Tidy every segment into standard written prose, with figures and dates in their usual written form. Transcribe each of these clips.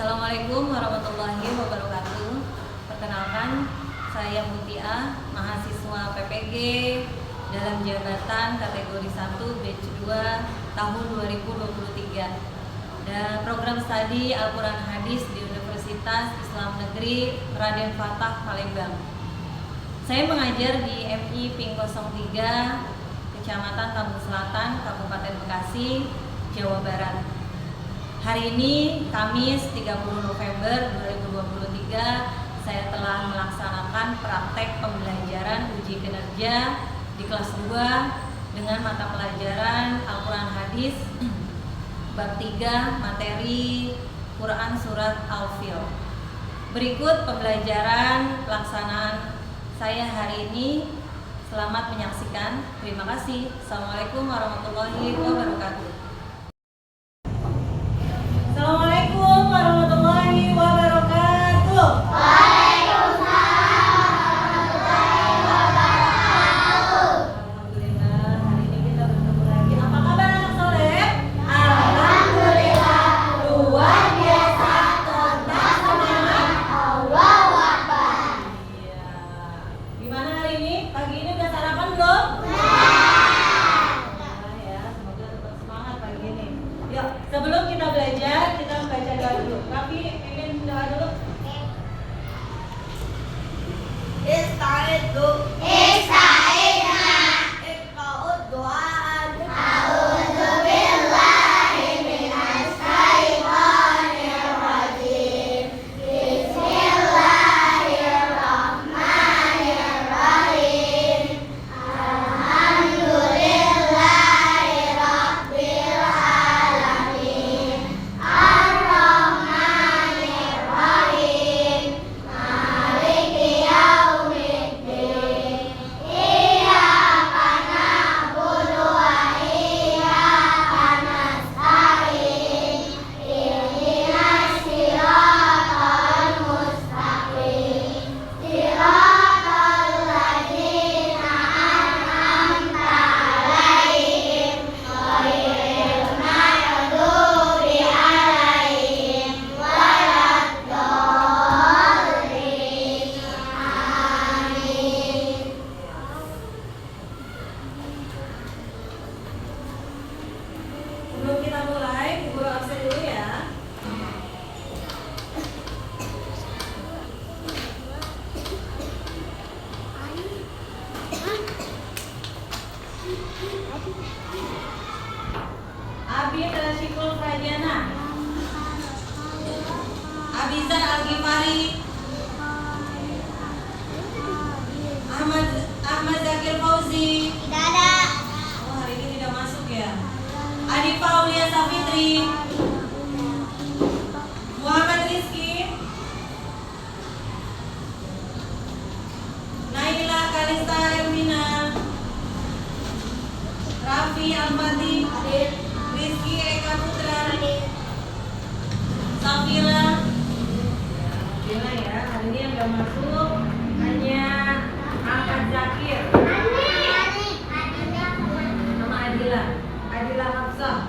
Assalamualaikum warahmatullahi wabarakatuh. Perkenalkan, saya Mutia, mahasiswa PPG dalam jabatan kategori 1 batch 2 tahun 2023 dan program studi Al-Quran Hadis di Universitas Islam Negeri Raden Fatah, Palembang. Saya mengajar di MI Ping 03, Kecamatan Tambun Selatan, Kabupaten Bekasi, Jawa Barat. Hari ini Kamis 30 November 2023 saya telah melaksanakan praktek pembelajaran uji kinerja di kelas 2 dengan mata pelajaran Al-Quran Hadis bab 3 materi Quran Surat Al-Fil. Berikut pembelajaran pelaksanaan saya hari ini. Selamat menyaksikan. Terima kasih. Assalamualaikum warahmatullahi wabarakatuh. Assalamualaikum warahmatullahi wabarakatuh. Waalaikumsalam warahmatullahi wabarakatuh. Alhamdulillah, hari ini kita bertemu lagi. Apa kabar anak soleh? Alhamdulillah, luar biasa, tetap semangat, Allahu Akbar. Iya. Gimana hari ini? Pagi ini udah sarapan belum? Ya, semoga tetap semangat pagi ini. Yuk, sebelum kita belajar, kita baca doa dulu. Raffi, pimpin doa dulu. Ista'iddu Ista'idna Iqra'ud du'aan A'udzu billahi minas syaitonir rajim. Bismillahirrahmanirrahim. Alhamdulillahi rabbil alamin. Ar-Rahmanir Rahim. Maliki yaumiddin. Iyyaka na'budu wa iyyaka nasta'in. Ihdinas siratal mustaqim. Siratal ladzina an'amta 'alaihim ghairil maghdubi 'alaihim waladdallin. Amin. Sebelum kita mulai, guru absen dulu ya. Abi Rasyikul Frajana, Abizar Al-Ghifari, Ahmad Zakir Fauzi. Tidak ada. Oh, hari ini tidak masuk ya. Adifa Aulia Safitri, Muhammad Rizki, Naila Kalista Ermina, Raffi Al-Fati, Rizki Eka Putra, Safira. Alhamdulillah ya, hari ini yang gak masuk hanya Ahmad Zakir sama Adila Hafsah.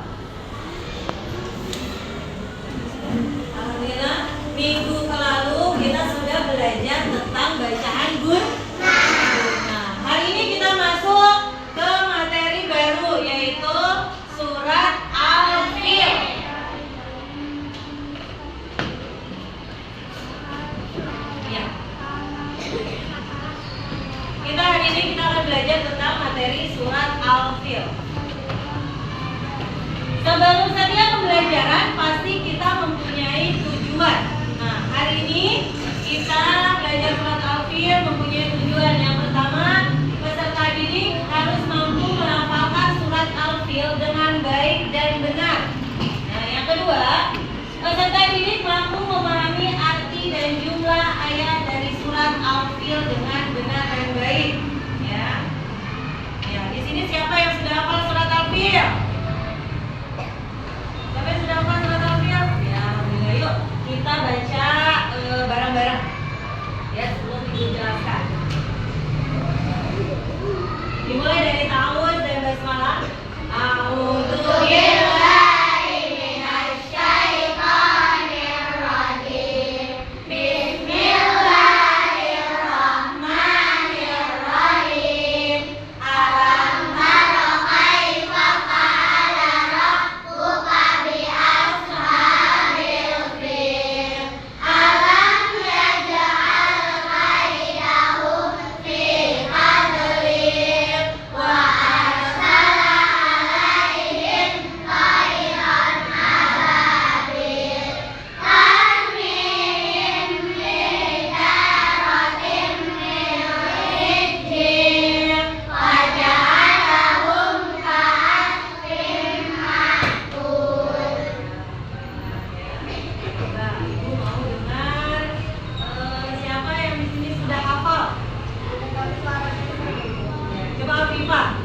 Alhamdulillah, minggu lalu kita sudah belajar tentang bacaan gun. Nah, hari ini kita masuk ke materi baru yaitu surat Al-Fil. Ya. Hari ini kita akan belajar tentang materi surat Al-Fil. Sebelum setiap pembelajaran pasti kita mempunyai tujuan. Nah, hari ini kita belajar surat Al-Fil mempunyai tujuan. Yang pertama, peserta didik harus mampu melafalkan surat Al-Fil dengan baik dan benar. Nah, yang kedua, peserta didik mampu memahami arti dan jumlah ayat dari surat Al-Fil dengan benar dan baik. Ya. Ya, di sini siapa yang sudah hafal surat Al-Fil? Siapa yang sudah hafal surat Al-Fil? Ya, alhamdulillah. Yuk, kita baca bareng-bareng. Ya, sebelum dijelaskan. Dimulai dari ta'awudz dan basmalah. A'udzu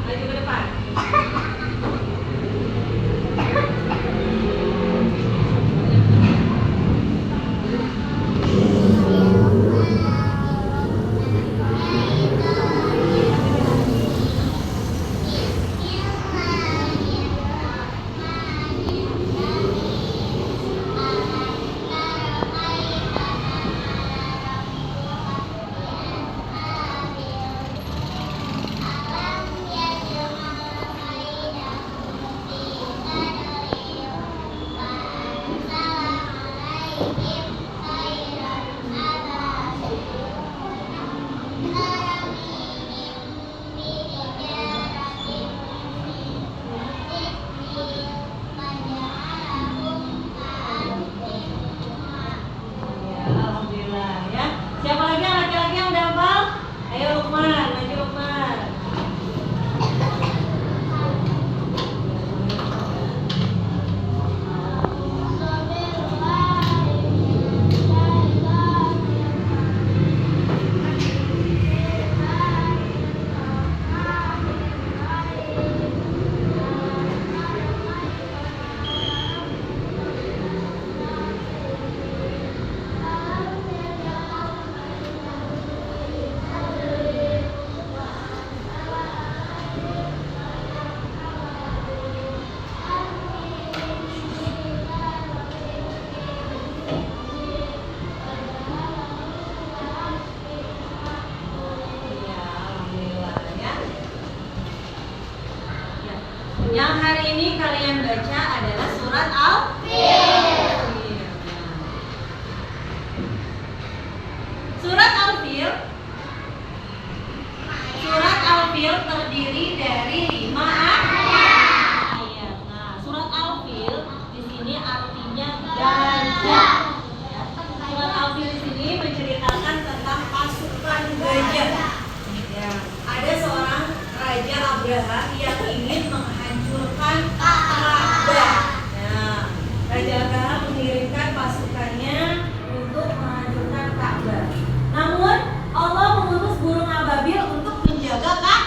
maju ke depan. Alhamdulillah ya. Siapa lagi yang laki-laki yang udah hafal? Ayo Lukman, maju Lukman. Yang hari ini kalian baca adalah surat Al-Fil. Surat Al-Fil. Surat Al-Fil terdiri dari 5 ayat. Nah, surat Al-Fil di sini artinya gajah. Ya. Surat Al-Fil di sini menceritakan tentang pasukan gajah. Ya. Ada seorang Raja Abraha yang ingin menghancurkan Ka'bah. Nah, Raja Abraha mengirimkan pasukannya untuk menghancurkan Ka'bah. Namun Allah mengutus burung ababil untuk menjaga Ka'bah.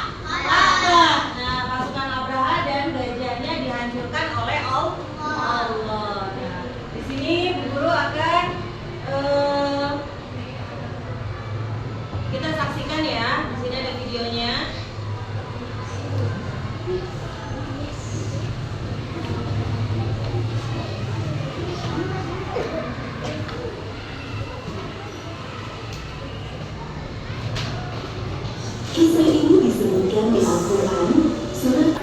Nah, pasukan Abraha dan gajahnya dihancurkan oleh Allah. Nah, di sini Bu Guru akan kita saksikan ya. Di sini ada videonya. Kisah ini disebutkan di Al-Quran, surat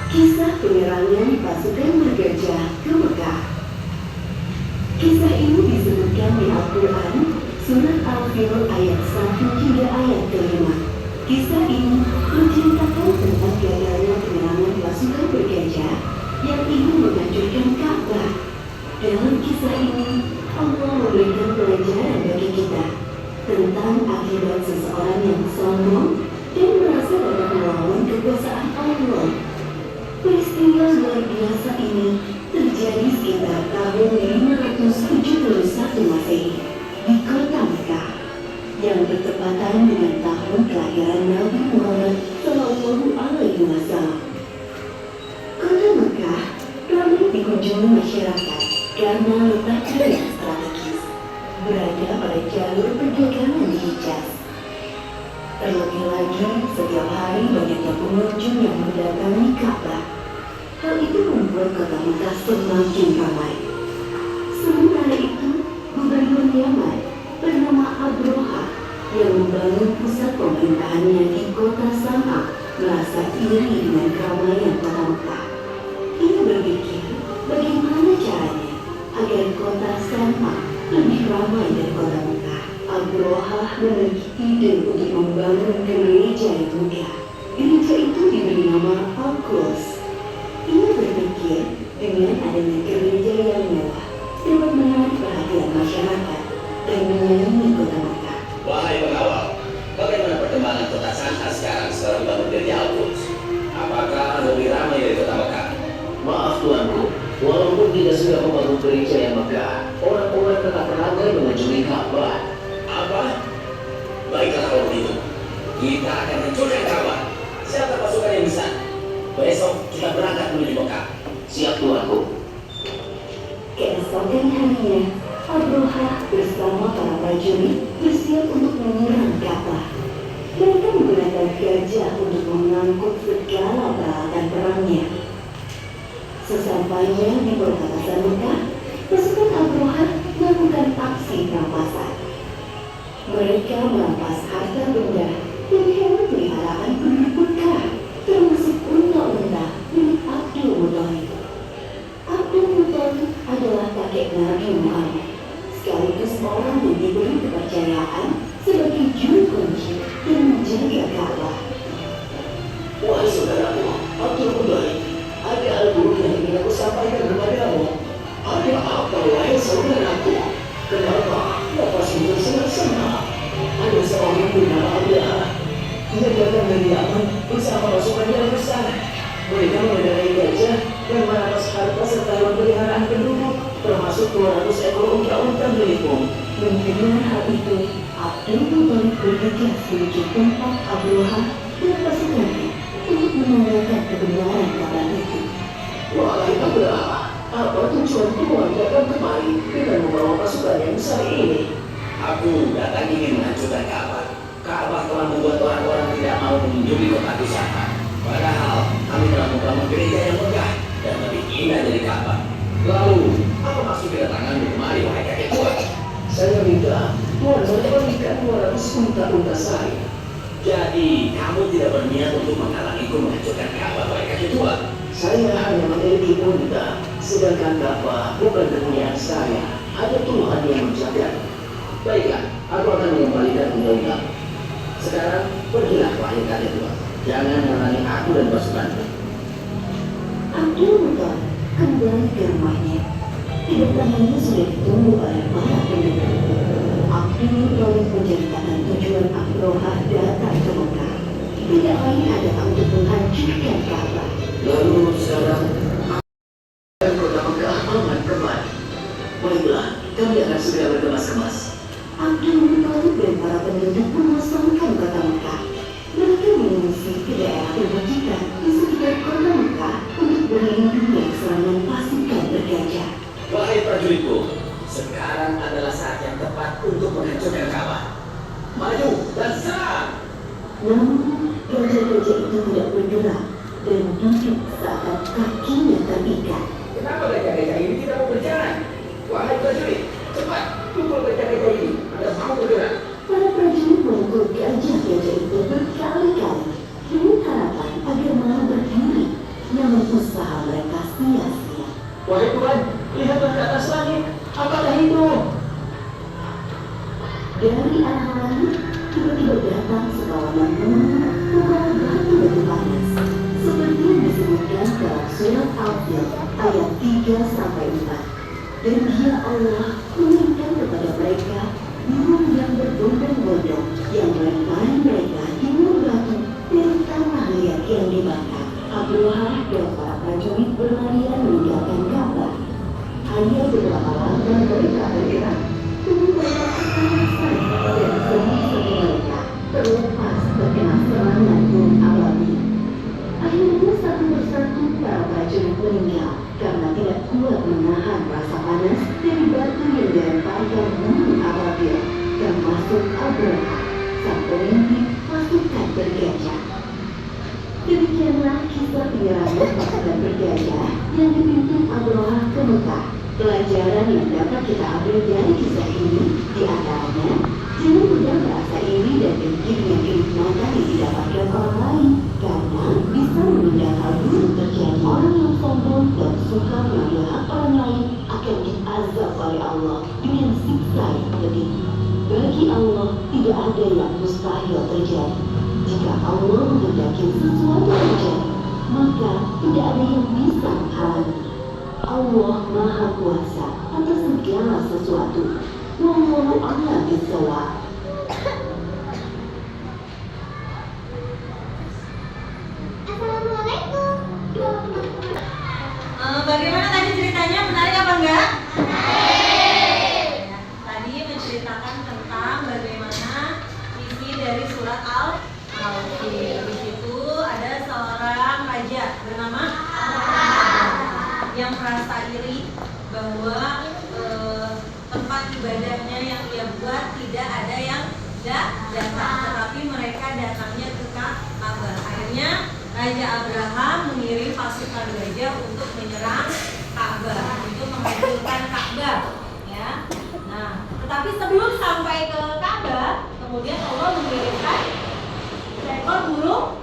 Kisah penyerangan pasukan bergajah ke Mekah. Kisah ini disebutkan di Al-Quran, surat Al-Fil ayat 1 hingga ayat ke-5. Kisah ini menceritakan tentang gagalnya penyerangan pasukan bergajah yang ingin menghancurkan Ka'bah. Dalam kisah ini, Allah memberikan pelajaran bagi kita tentang akibat seseorang yang sombong dan merasa dapat melawan kekuasaan Allah. Peristiwa luar biasa ini terjadi sekitar tahun 571 Masehi di kota Mekah yang bertepatan dengan tahun kelahiran Nabi Muhammad SAW. Kota Mekah ramai dikunjungi masyarakat karena letaknya yang strategis, berada pada jalur perdagangan di Hijaz. Terlebih lagi, setiap hari banyaknya pengunjung yang mendatangi Ka'bah. Hal itu membuat kota Mekah semakin ramai. Sementara itu, Gubernur Yaman bernama Abroha yang membangun pusat pemerintahannya di kota San'a merasa iri dengan keramaian kota Mekah. Ia berpikir bagaimana caranya agar kota San'a lebih ramai dari kota Mekah. Abroha memiliki ide untuk membangun gereja yang megah. Gereja itu diberi nama Al-Quds. Ia berpikir dengan adanya gereja yang mewah dapat menarik perhatian masyarakat dan menyayangi kota Mekah. Wahai pengawal, bagaimana perkembangan kota San'a sekarang setelah dibangun gereja Al-Quds? kita sudah membangun gereja yang megah, orang-orang tetap ramai mengunjungi Ka'bah. Apa? Baiklah kalau begitu, kita akan hancurkan Ka'bah. Siapa pasukan yang bisa? Besok kita berangkat menuju Mekah. Siap tuanku. Keesokan harinya, Abroha bersama para prajurit bersiap untuk menyerang Ka'bah. Mereka menggunakan gajah untuk mengangkut segala peralatan perangnya. Sesampainya di perbatasan Mekah, pasukan Abroha melakukan aksi perampasan. Mereka merampas harta benda dan hewan peliharaan penduduk Mekah, termasuk unta-unta milik Abdul Muthalib. Abdul Muthalib adalah kakek Nabi Muhammad, sekaligus orang yang diberi kepercayaan sebagai juru kunci dan menjaga Ka'bah. Wahai saudaraku, Abdul Muthalib, ada hal buruk yang ingin aku sampaikan kepadamu. Ada apa, wahai saudaraku? Kenapa nafasmu tersengal-sengal? Ada seorang bernama Abdullah. Dia datang dari Yaman bersama pasukan yang besar. Mereka mengendarai gajah dan merampas harta serta hewan peliharaan penduduk, termasuk 200 ekor unta-unta milikmu. Mendengar hal itu, Abdul Muthalib bergegas menuju tempat Abroha dan pasukannya untuk menanyakan kebenaran kabar itu. Wahai Abdullah, apa tujuan Tuhan datang kemari dengan membawa pasukan yang besar ini? Aku datang ingin menghancurkan Ka'bah. Ka'bah telah membuat orang-orang tidak mau mengunjungi kota wisata. Padahal kami telah membangun gereja yang megah dan lebih indah dari Ka'bah. Lalu, apa maksud kedatanganmu kemari, wahai kakek tua? Saya minta Tuhan memberikan 200 unta-unta saya. Jadi, kamu tidak berniat untuk menghalangiku menghancurkan Ka'bah, wahai kakek tua? Saya hanya memiliki unta, sedangkan Ka'bah bukan kepunyaan saya. Ada Tuhan yang menjaga. Baiklah, aku akan mengembalikan unta-unta. Sekarang, pergilah wahai kakek tua. Jangan menghalangi aku dan pasukanku. Abdul Muthalib kembali ke rumahnya. Kedatangannya sudah ditunggu oleh para penduduk. Abdul Muthalib menceritakan tujuan Abroha datang ke Mekah. Tidak lain adalah untuk menghancurkan Ka'bah. Lalu sekarang, dan kota Mekah aman kembali. Baiklah, kami akan segera berkemas-kemas. Abdul Muthalib dan para penduduk mengosongkan kota Mekah. Mereka mengungsi ke daerah perbukitan di sekitar kota Mekah untuk berlindung dari serangan pasukan bergajah. Wahai prajuritku, sekarang adalah saat yang tepat untuk menghancurkan Ka'bah. Maju dan serang! Namun, gajah-gajah itu tidak bergerak dan duduk saat kakinya terikat. Kenapa gajah-gajah ini tidak mau berjalan? Wahai prajurit, cepat pukul gajah-gajah ini agar mau bergerak. Para prajurit memukul gajah-gajah itu berkali-kali dengan harapan agar mau berdiri, namun usaha mereka sia-sia. Wahai Tuhan, lihatlah ke atas langit. Apakah itu? Dari arah langit, tiba-tiba datang sekawanan burung membawa batu-batu panas, seperti yang disebutkan dalam surat Al-Fil ayat 3-4. Dan dia Allah memberikan kepada mereka burung yang berbondong-bondong yang melempari mereka dengan batu dari tanah liat yang dibakar. Abroha dan para prajurit berlarian meninggalkan Ka'bah. Hanya beberapa langkah mereka bergerak. Tubuh mereka terasa dan sendi-sendi mereka terlepas terkena serangan burung abadi. Akhirnya satu persatu para prajurit meninggal karena tidak kuat menahan rasa panas dari batu yang dilemparkan burung ababil, termasuk Abroha, sang pemimpin pasukan bergajah. Demikianlah kisah penyerangan pasukan bergajah yang dipimpin Abroha ke Mekah. Pelajaran yang dapat kita ambil dari kisah ini diantaranya, jangan mudah merasa iri dan dengki dengan kenikmatan yang didapatkan orang lain, karena bisa mengundang hal buruk terjadi. Orang yang sombong dan suka mengambil hak orang lain akan diazab oleh Allah dengan siksa yang pedih. Bagi Allah tidak ada yang mustahil terjadi. Jika Allah menghendaki sesuatu terjadi, maka tidak ada yang bisa menghalangi. Allah Maha Kuasa atas segala sesuatu. Wallahu a'lam bishawab. Assalamualaikum. Bagaimana tadi ceritanya? Menarik apa yang merasa iri bahwa tempat ibadahnya yang ia buat tidak ada yang datang, tetapi mereka datangnya ke Ka'bah. Akhirnya Raja Abraham mengirim pasukan gajah untuk menyerang Ka'bah, untuk menghancurkan Ka'bah, ya. Nah, tetapi sebelum sampai ke Ka'bah, kemudian Allah mengirimkan seekor burung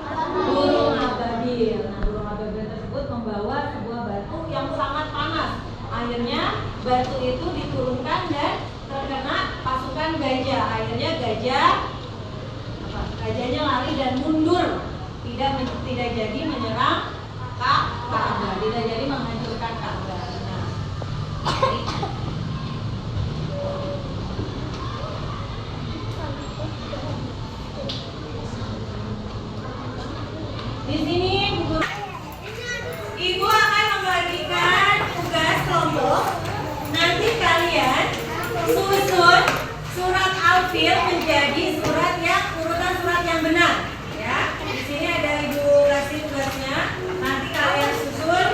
ababil. Nah, burung ababil tersebut membawa sebuah batu yang sangat panas. Akhirnya batu itu diturunkan dan terkena pasukan gajah. Akhirnya gajahnya lari dan mundur, tidak jadi menyerang Ka'bah, tidak jadi menghancurkan Ka'bah. Nah, di sini Ibu akan membagikan tugas kelompok. Nanti kalian susun surat Al-Fil menjadi urutan surat yang benar. Ya, di sini ada Ibu kasih tugasnya. Nanti kalian susun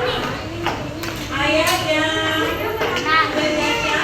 ayat yang berbeda.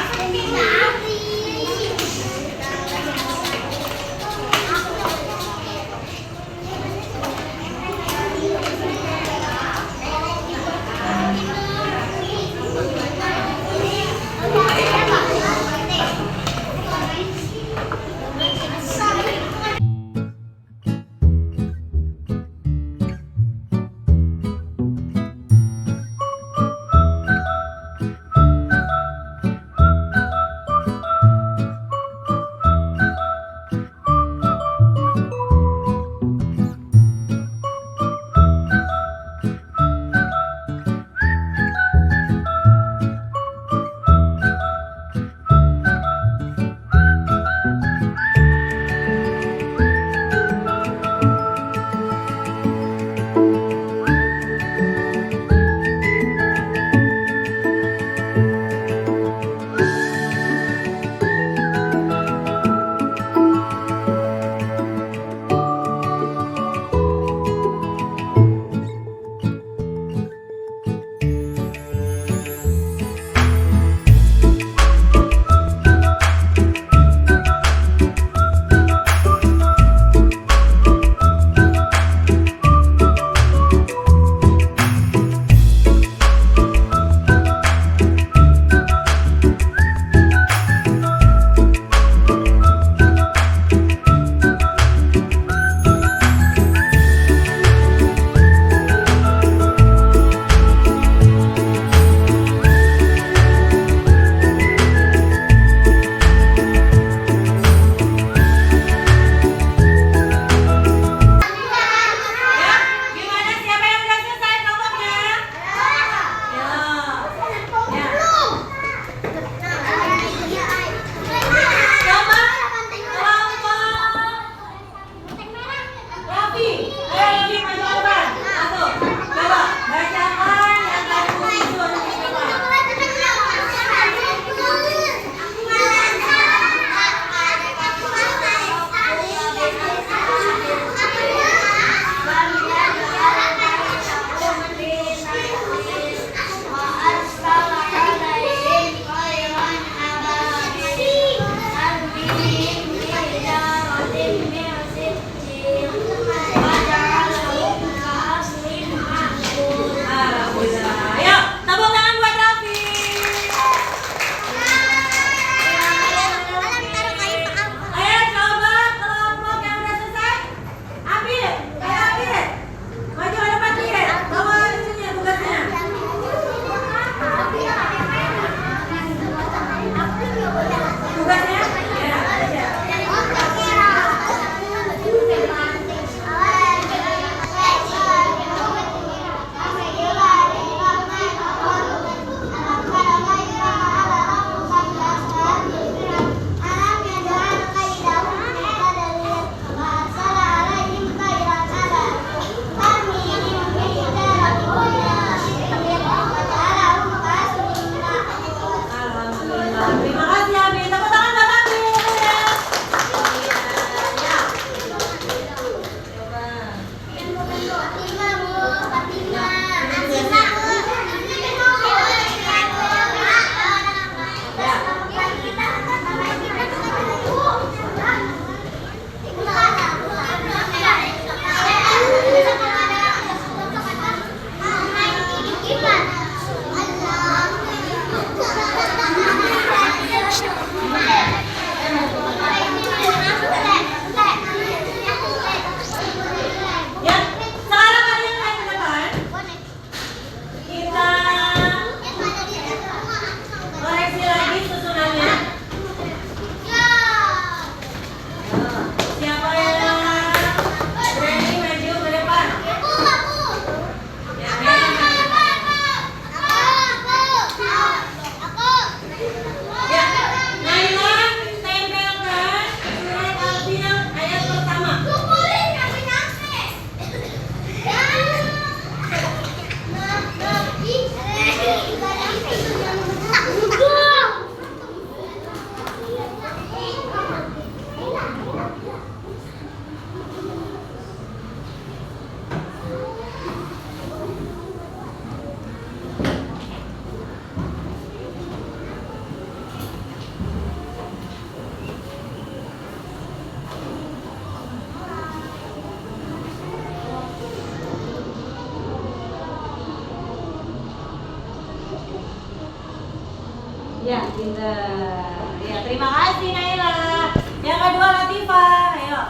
Ya, pintar. Ya, terima kasih Naila. Yang kedua Latifah, ayo.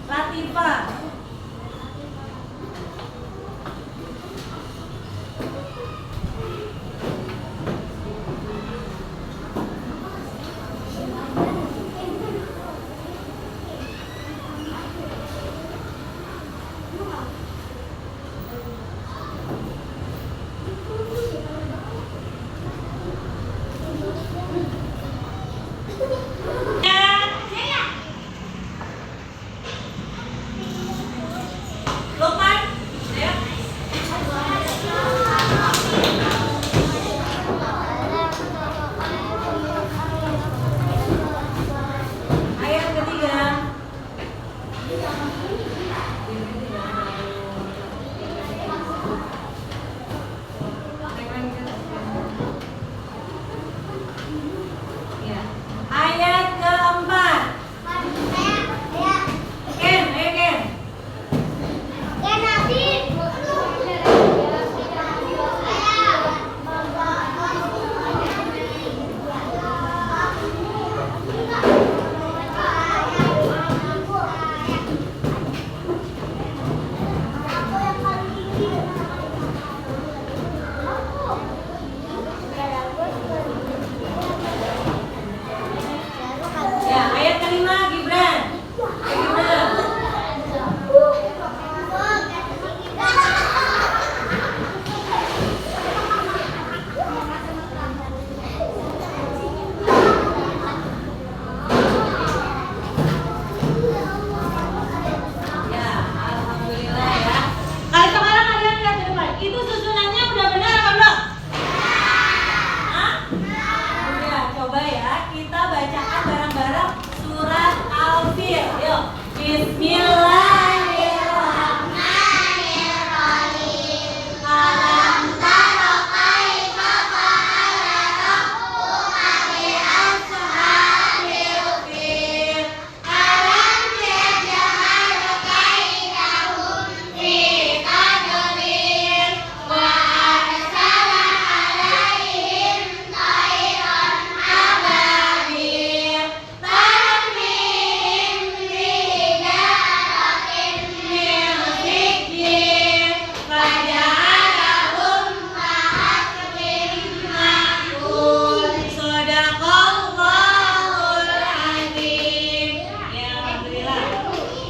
Latifah. Lukman, ayo. Ayat ketiga. Ya. Ayat keempat. Ken, ayo Ken. Ya, ayat kelima Gibran. Gibran. Ya, alhamdulillah ya. Kali sekarang kalian lihat ke depan. Itu susunannya udah benar apa belum? Hah? Udah, coba ya. Kita bacakan bareng-bareng surat Al-Fil. Yuk. Bismillahirrahmanirrahim. Alam tara kaifa fa'ala rabbuka bi ashabil fil. Alam yaj'al kaidahum fi tadlil wa arsala alaihim tayran ababil tarmihim bihijaratin min sijil faja'alahum ka'asfin ma'kul. Shadaqallahul azim. Ya, alhamdulillah.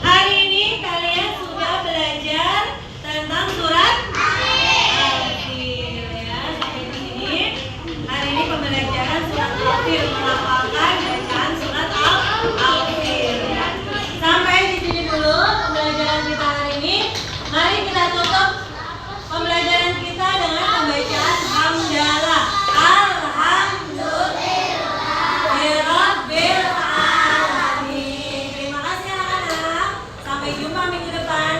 Hari ini kalian sudah belajar tentang surat Al-Fil ya. Sampai di sini. Hari ini pembelajaran surat Al-Fil, melafalkan bacaan surat Al-Fil ya. Sampai di sini dulu pembelajaran kita hari ini. Mari kita tutup pembelajaran kita dengan pembacaan hamdalah. Alhamdulillahirabbil alamin. Terima kasih anak-anak. Sampai jumpa minggu depan.